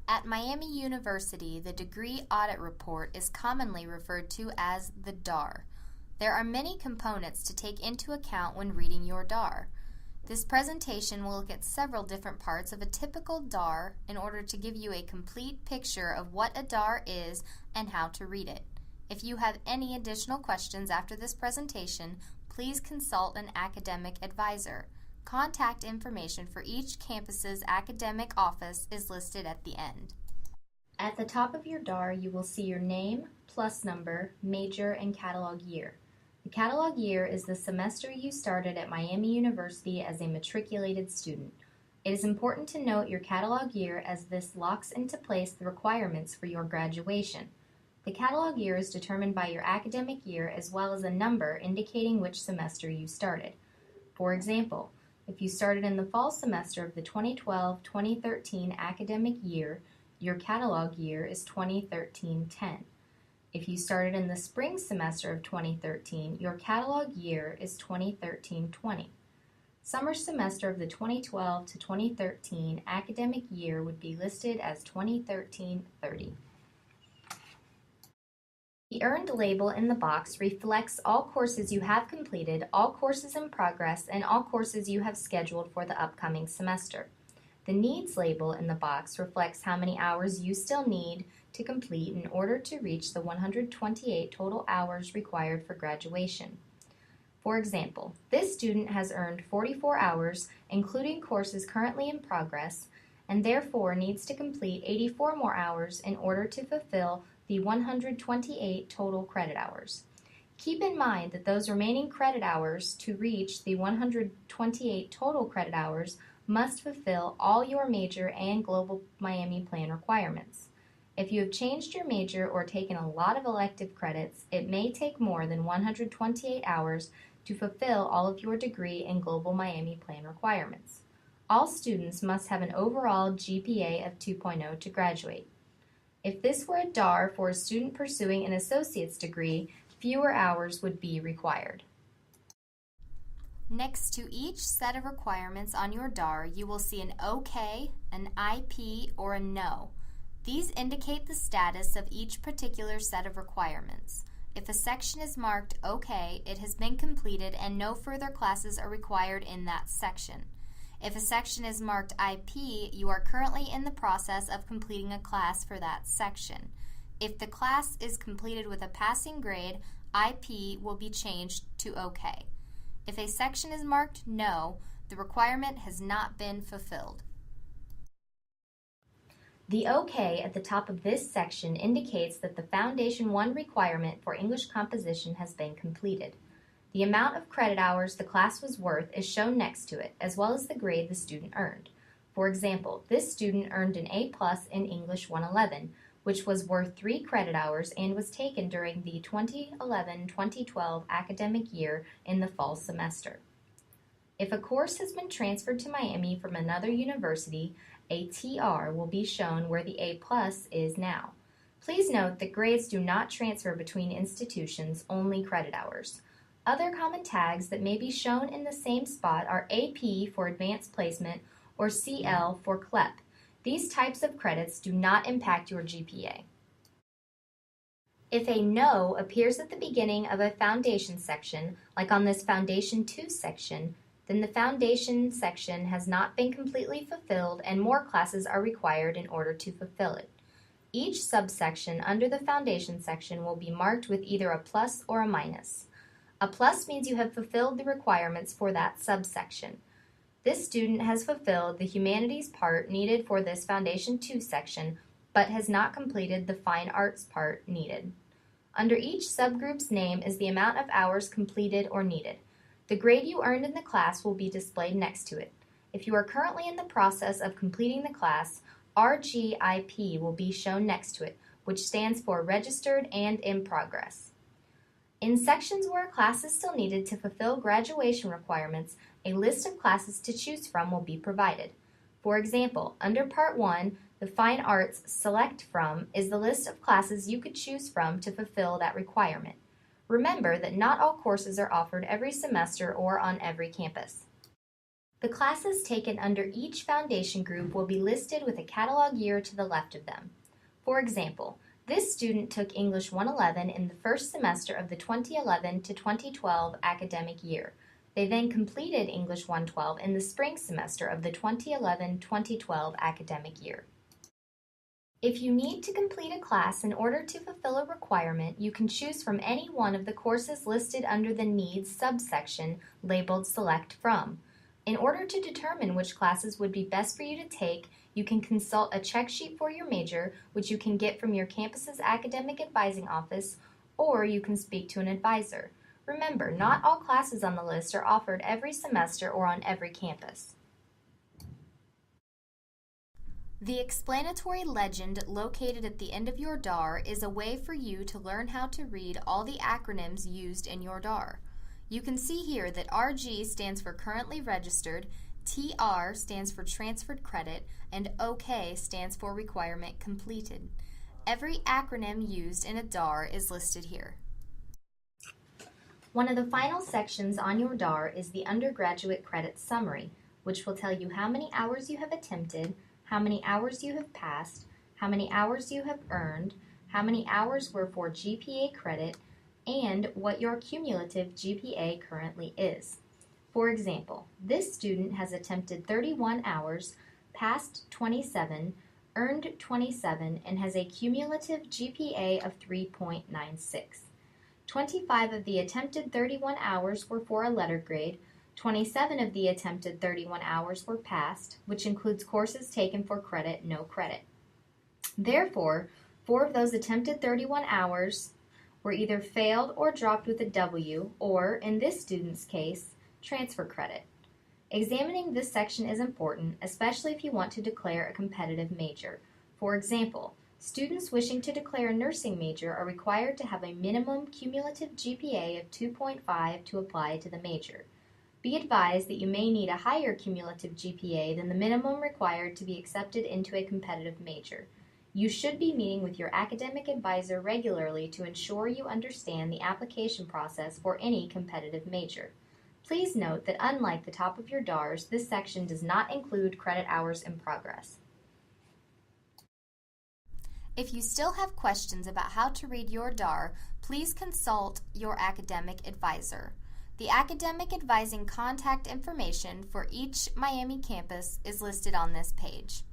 At Miami University, the Degree Audit Report is commonly referred to as the DAR. There are many components to take into account when reading your DAR. This presentation will look at several different parts of a typical DAR in order to give you a complete picture of what a DAR is and how to read it. If you have any additional questions after this presentation, please consult an academic advisor. Contact information for each campus's academic office is listed at the end. At the top of your DAR, you will see your name, plus number, major, and catalog year. The catalog year is the semester you started at Miami University as a matriculated student. It is important to note your catalog year as this locks into place the requirements for your graduation. The catalog year is determined by your academic year as well as a number indicating which semester you started. For example, if you started in the fall semester of the 2012-2013 academic year, your catalog year is 2013-10. If you started in the spring semester of 2013, your catalog year is 2013-20. Summer semester of the 2012 to 2013 academic year would be listed as 2013-30. The earned label in the box reflects all courses you have completed, all courses in progress, and all courses you have scheduled for the upcoming semester. The needs label in the box reflects how many hours you still need to complete in order to reach the 128 total hours required for graduation. For example, this student has earned 44 hours, including courses currently in progress, and therefore needs to complete 84 more hours in order to fulfill the 128 total credit hours. Keep in mind that those remaining credit hours to reach the 128 total credit hours must fulfill all your major and Global Miami Plan requirements. If you have changed your major or taken a lot of elective credits, it may take more than 128 hours to fulfill all of your degree and Global Miami Plan requirements. All students must have an overall GPA of 2.0 to graduate. If this were a DAR for a student pursuing an associate's degree, fewer hours would be required. Next to each set of requirements on your DAR, you will see an OK, an IP, or a No. These indicate the status of each particular set of requirements. If a section is marked OK, it has been completed and no further classes are required in that section. If a section is marked IP, you are currently in the process of completing a class for that section. If the class is completed with a passing grade, IP will be changed to OK. If a section is marked No, the requirement has not been fulfilled. The OK at the top of this section indicates that the Foundation 1 requirement for English composition has been completed. The amount of credit hours the class was worth is shown next to it, as well as the grade the student earned. For example, this student earned an A+ in English 111, which was worth 3 credit hours and was taken during the 2011-2012 academic year in the fall semester. If a course has been transferred to Miami from another university, a TR will be shown where the A+ is now. Please note that grades do not transfer between institutions, only credit hours. Other common tags that may be shown in the same spot are AP for Advanced Placement or CL for CLEP. These types of credits do not impact your GPA. If a No appears at the beginning of a Foundation section, like on this Foundation 2 section, then the Foundation section has not been completely fulfilled and more classes are required in order to fulfill it. Each subsection under the Foundation section will be marked with either a plus or a minus. A plus means you have fulfilled the requirements for that subsection. This student has fulfilled the humanities part needed for this Foundation 2 section, but has not completed the fine arts part needed. Under each subgroup's name is the amount of hours completed or needed. The grade you earned in the class will be displayed next to it. If you are currently in the process of completing the class, RGIP will be shown next to it, which stands for Registered and in Progress. In sections where a class is still needed to fulfill graduation requirements, a list of classes to choose from will be provided. For example, under Part 1, the Fine Arts Select From is the list of classes you could choose from to fulfill that requirement. Remember that not all courses are offered every semester or on every campus. The classes taken under each foundation group will be listed with a catalog year to the left of them. For example, this student took English 111 in the first semester of the 2011 to 2012 academic year. They then completed English 112 in the spring semester of the 2011-2012 academic year. If you need to complete a class in order to fulfill a requirement, you can choose from any one of the courses listed under the Needs subsection labeled Select From. In order to determine which classes would be best for you to take, you can consult a check sheet for your major, which you can get from your campus's academic advising office, or you can speak to an advisor. Remember, not all classes on the list are offered every semester or on every campus. The explanatory legend located at the end of your DAR is a way for you to learn how to read all the acronyms used in your DAR. You can see here that RG stands for Currently Registered, TR stands for Transferred Credit, and OK stands for Requirement Completed. Every acronym used in a DAR is listed here. One of the final sections on your DAR is the Undergraduate Credit Summary, which will tell you how many hours you have attempted, how many hours you have passed, how many hours you have earned, how many hours were for GPA credit, and what your cumulative GPA currently is. For example, this student has attempted 31 hours, passed 27, earned 27, and has a cumulative GPA of 3.96. 25 of the attempted 31 hours were for a letter grade, 27 of the attempted 31 hours were passed, which includes courses taken for credit, no credit. Therefore, 4 of those attempted 31 hours were either failed or dropped with a W, or, in this student's case, transfer credit. Examining this section is important, especially if you want to declare a competitive major. For example, students wishing to declare a nursing major are required to have a minimum cumulative GPA of 2.5 to apply to the major. Be advised that you may need a higher cumulative GPA than the minimum required to be accepted into a competitive major. You should be meeting with your academic advisor regularly to ensure you understand the application process for any competitive major. Please note that unlike the top of your DARs, this section does not include credit hours in progress. If you still have questions about how to read your DAR, please consult your academic advisor. The academic advising contact information for each Miami campus is listed on this page.